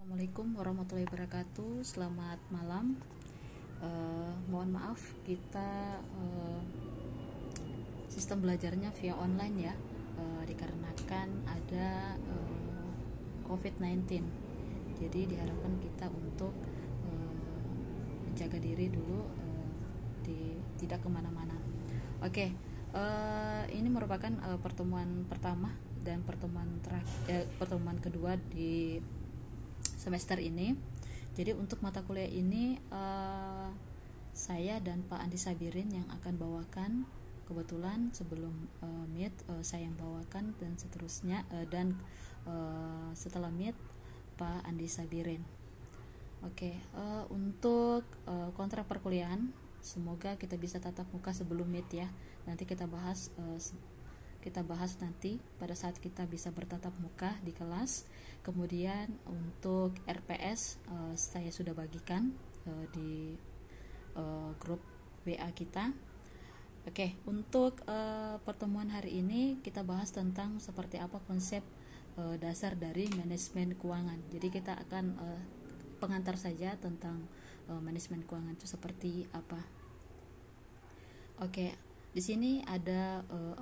Assalamualaikum warahmatullahi wabarakatuh. Selamat malam. Mohon maaf kita sistem belajarnya via online ya, dikarenakan ada COVID-19. Jadi diharapkan kita untuk menjaga diri dulu, tidak kemana-mana. Oke, ini merupakan pertemuan pertama dan pertemuan kedua di semester ini. Jadi untuk mata kuliah ini saya dan Pak Andi Sabirin yang akan bawakan. Kebetulan sebelum meet saya yang bawakan dan seterusnya, dan setelah meet Pak Andi Sabirin. Oke, untuk kontrak perkuliahan semoga kita bisa tatap muka sebelum meet ya. Nanti kita bahas nanti pada saat kita bisa bertatap muka di kelas. Kemudian untuk RPS saya sudah bagikan di grup WA kita. Oke, untuk pertemuan hari ini kita bahas tentang seperti apa konsep dasar dari manajemen keuangan. Jadi kita akan pengantar saja tentang manajemen keuangan itu seperti apa. Oke, di sini ada 4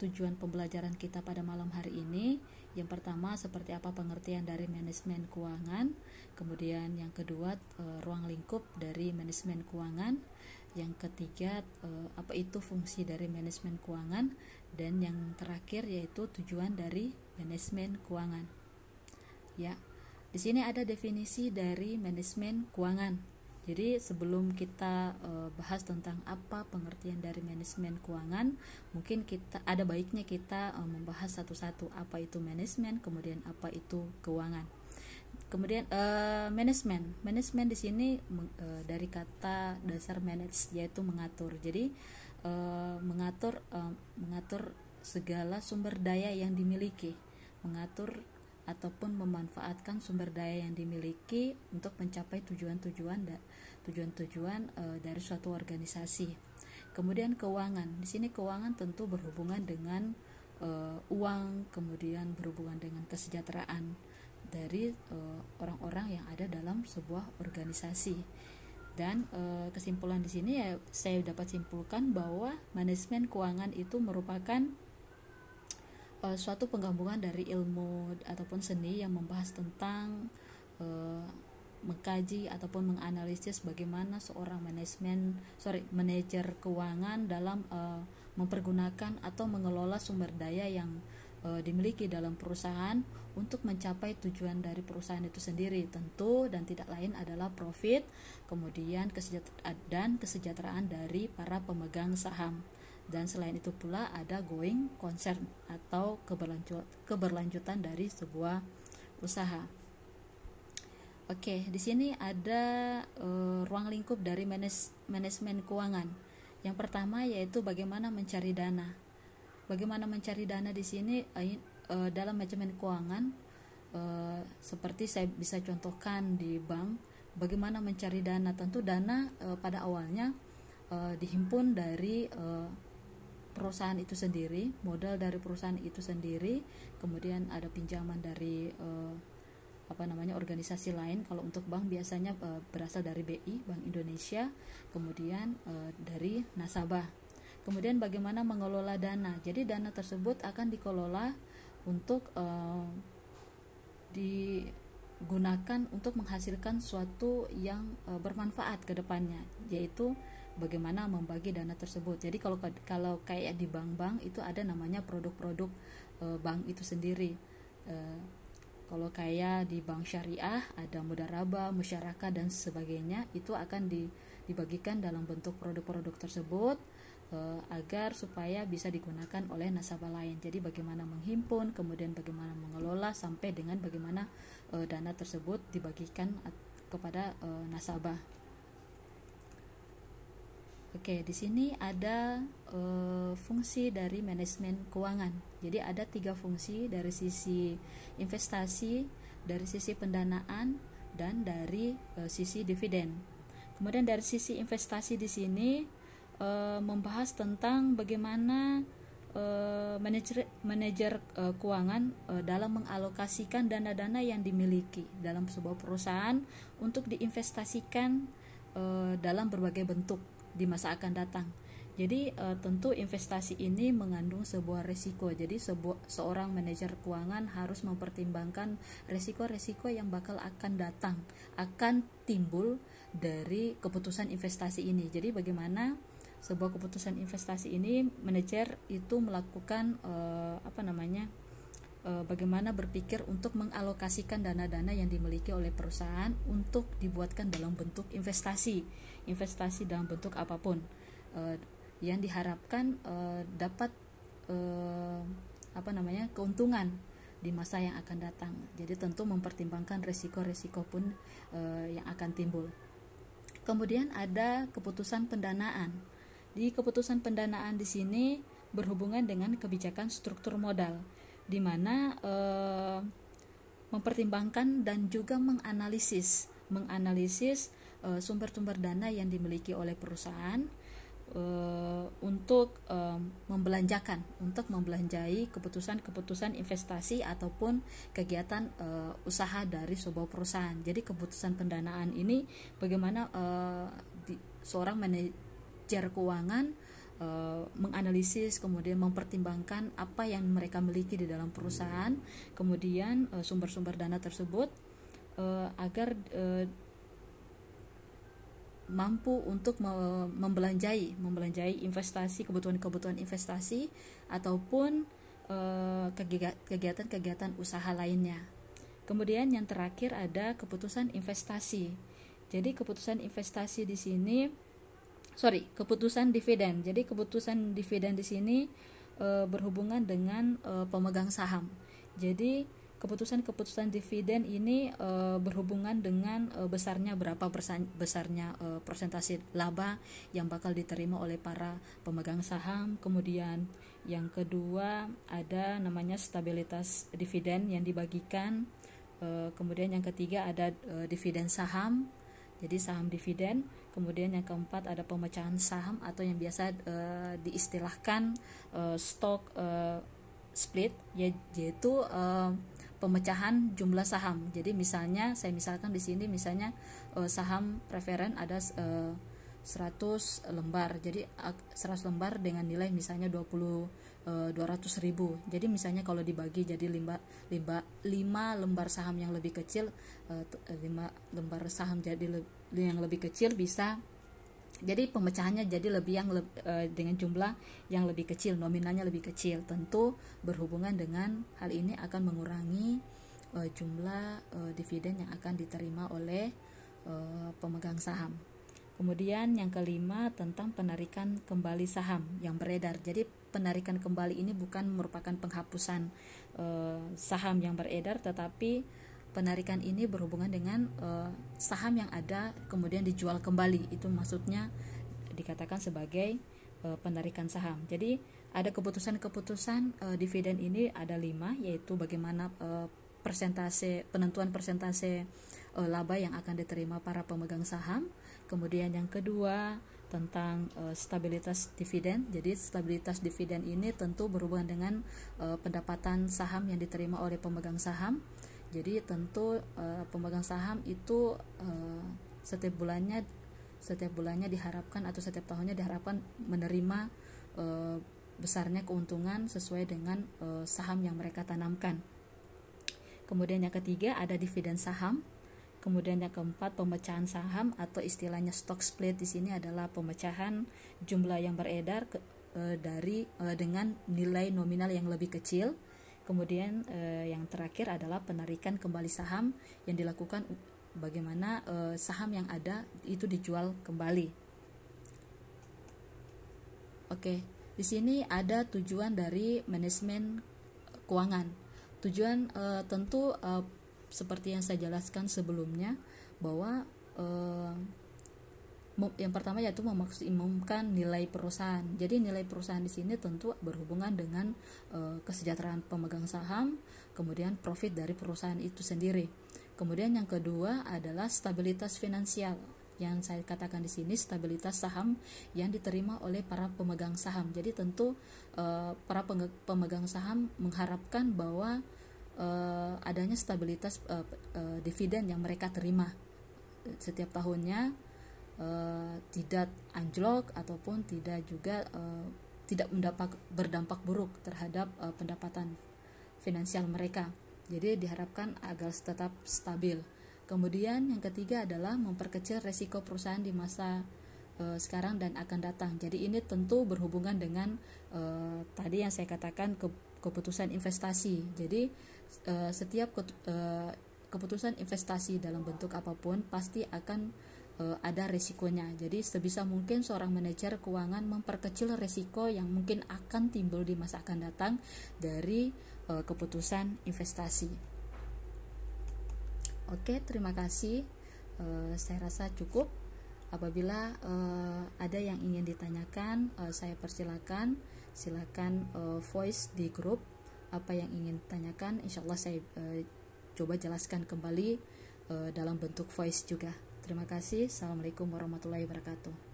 tujuan pembelajaran kita pada malam hari ini. Yang pertama, seperti apa pengertian dari manajemen keuangan. Kemudian yang kedua, ruang lingkup dari manajemen keuangan. Yang ketiga, apa itu fungsi dari manajemen keuangan. Dan yang terakhir yaitu tujuan dari manajemen keuangan. Ya, di sini ada definisi dari manajemen keuangan. Jadi sebelum kita bahas tentang apa pengertian dari manajemen keuangan, mungkin ada baiknya kita membahas satu-satu apa itu manajemen, kemudian apa itu keuangan. Kemudian manajemen di sini dari kata dasar manage, yaitu mengatur. Jadi mengatur segala sumber daya yang dimiliki, mengatur ataupun memanfaatkan sumber daya yang dimiliki untuk mencapai tujuan-tujuan dari suatu organisasi. Kemudian keuangan. Di sini keuangan tentu berhubungan dengan uang, kemudian berhubungan dengan kesejahteraan dari orang-orang yang ada dalam sebuah organisasi. Dan kesimpulan di sini ya saya dapat simpulkan bahwa manajemen keuangan itu merupakan suatu penggabungan dari ilmu ataupun seni yang membahas tentang mengkaji ataupun menganalisis bagaimana seorang manajer keuangan dalam mempergunakan atau mengelola sumber daya yang dimiliki dalam perusahaan untuk mencapai tujuan dari perusahaan itu sendiri, tentu dan tidak lain adalah profit, kemudian kesejahteraan dari para pemegang saham. Dan selain itu pula ada going concern atau keberlanjutan dari sebuah usaha. Oke, di sini ada ruang lingkup dari manajemen keuangan. Yang pertama yaitu bagaimana mencari dana. Bagaimana mencari dana di sini dalam manajemen keuangan, seperti saya bisa contohkan di bank, bagaimana mencari dana. Tentu dana pada awalnya dihimpun dari perusahaan itu sendiri, modal dari perusahaan itu sendiri, kemudian ada pinjaman dari organisasi lain. Kalau untuk bank biasanya berasal dari BI, Bank Indonesia, kemudian dari nasabah. Kemudian bagaimana mengelola dana. Jadi dana tersebut akan dikelola untuk digunakan untuk menghasilkan suatu yang bermanfaat ke depannya, yaitu bagaimana membagi dana tersebut. Jadi kalau kayak di bank-bank itu ada namanya produk-produk bank itu sendiri. Kalau kayak di bank syariah ada mudharabah, musyarakah dan sebagainya, itu akan dibagikan dalam bentuk produk-produk tersebut agar supaya bisa digunakan oleh nasabah lain. Jadi bagaimana menghimpun, kemudian bagaimana mengelola sampai dengan bagaimana dana tersebut dibagikan kepada nasabah. Oke, di sini ada fungsi dari manajemen keuangan. Jadi ada 3 fungsi, dari sisi investasi, dari sisi pendanaan, dan dari sisi dividen. Kemudian dari sisi investasi di sini membahas tentang bagaimana manajer keuangan dalam mengalokasikan dana-dana yang dimiliki dalam sebuah perusahaan untuk diinvestasikan dalam berbagai bentuk di masa akan datang. Jadi tentu investasi ini mengandung sebuah risiko. Jadi seorang manajer keuangan harus mempertimbangkan risiko-risiko yang bakal akan datang, akan timbul dari keputusan investasi ini. Jadi bagaimana sebuah keputusan investasi ini, manajer itu melakukan bagaimana berpikir untuk mengalokasikan dana-dana yang dimiliki oleh perusahaan untuk dibuatkan dalam bentuk investasi dalam bentuk apapun yang diharapkan dapat keuntungan di masa yang akan datang. Jadi tentu mempertimbangkan resiko-resiko pun yang akan timbul. Kemudian ada keputusan pendanaan. Di keputusan pendanaan di sini berhubungan dengan kebijakan struktur modal, di mana mempertimbangkan dan juga menganalisis sumber-sumber dana yang dimiliki oleh perusahaan untuk membelanjai keputusan investasi ataupun kegiatan usaha dari sebuah perusahaan. Jadi keputusan pendanaan ini bagaimana seorang manajer keuangan menganalisis, kemudian mempertimbangkan apa yang mereka miliki di dalam perusahaan, kemudian sumber-sumber dana tersebut agar mampu untuk membelanjai investasi, kebutuhan investasi ataupun kegiatan usaha lainnya. Kemudian yang terakhir ada keputusan investasi. Jadi keputusan investasi di sini keputusan dividen. Jadi keputusan dividen di sini berhubungan dengan pemegang saham. Jadi keputusan dividen ini berhubungan dengan besarnya persentase laba yang bakal diterima oleh para pemegang saham. Kemudian yang kedua ada namanya stabilitas dividen yang dibagikan. Kemudian yang ketiga ada dividen saham, jadi saham dividen. Kemudian yang keempat ada pemecahan saham atau yang biasa diistilahkan stock split, yaitu pemecahan jumlah saham. Jadi saya misalkan di sini misalnya saham preferen ada 100 lembar. Jadi 100 lembar dengan nilai misalnya 200.000. Jadi misalnya kalau dibagi jadi 5 lembar saham yang lebih kecil, 5 lembar saham yang lebih kecil bisa, jadi pemecahannya jadi dengan jumlah yang lebih kecil, nominalnya lebih kecil. Tentu berhubungan dengan hal ini akan mengurangi jumlah dividen yang akan diterima oleh pemegang saham. Kemudian yang kelima tentang penarikan kembali saham yang beredar. Jadi penarikan kembali ini bukan merupakan penghapusan saham yang beredar, tetapi penarikan ini berhubungan dengan saham yang ada kemudian dijual kembali. Itu maksudnya dikatakan sebagai penarikan saham. Jadi ada keputusan dividen ini ada 5, yaitu bagaimana penentuan persentase laba yang akan diterima para pemegang saham. Kemudian yang kedua tentang stabilitas dividen. Jadi stabilitas dividen ini tentu berhubungan dengan pendapatan saham yang diterima oleh pemegang saham. Jadi tentu pemegang saham itu setiap bulannya diharapkan atau setiap tahunnya diharapkan menerima besarnya keuntungan sesuai dengan saham yang mereka tanamkan. Kemudian yang ketiga ada dividen saham. Kemudian yang keempat pemecahan saham atau istilahnya stock split. Di sini adalah pemecahan jumlah yang beredar dengan nilai nominal yang lebih kecil. Kemudian yang terakhir adalah penarikan kembali saham yang dilakukan bagaimana saham yang ada itu dijual kembali. Oke, di sini ada tujuan dari manajemen keuangan. Tujuan tentu seperti yang saya jelaskan sebelumnya bahwa yang pertama yaitu memaksimumkan nilai perusahaan. Jadi nilai perusahaan di sini tentu berhubungan dengan kesejahteraan pemegang saham, kemudian profit dari perusahaan itu sendiri. Kemudian yang kedua adalah stabilitas finansial. yang saya katakan di sini stabilitas saham yang diterima oleh para pemegang saham. Jadi tentu para pemegang saham mengharapkan bahwa adanya stabilitas dividen yang mereka terima setiap tahunnya, tidak anjlok ataupun tidak juga tidak berdampak buruk terhadap pendapatan finansial mereka. Jadi diharapkan agar tetap stabil. Kemudian yang ketiga adalah memperkecil resiko perusahaan di masa sekarang dan akan datang. Jadi ini tentu berhubungan dengan tadi yang saya katakan keputusan investasi. Jadi setiap keputusan investasi dalam bentuk apapun pasti akan ada risikonya. Jadi sebisa mungkin seorang manajer keuangan memperkecil risiko yang mungkin akan timbul di masa akan datang dari keputusan investasi. Oke, terima kasih. Saya rasa cukup. Apabila ada yang ingin ditanyakan, saya persilakan. Silakan voice di grup apa yang ingin ditanyakan. Insya Allah saya coba jelaskan kembali dalam bentuk voice juga. Terima kasih. Assalamualaikum warahmatullahi wabarakatuh.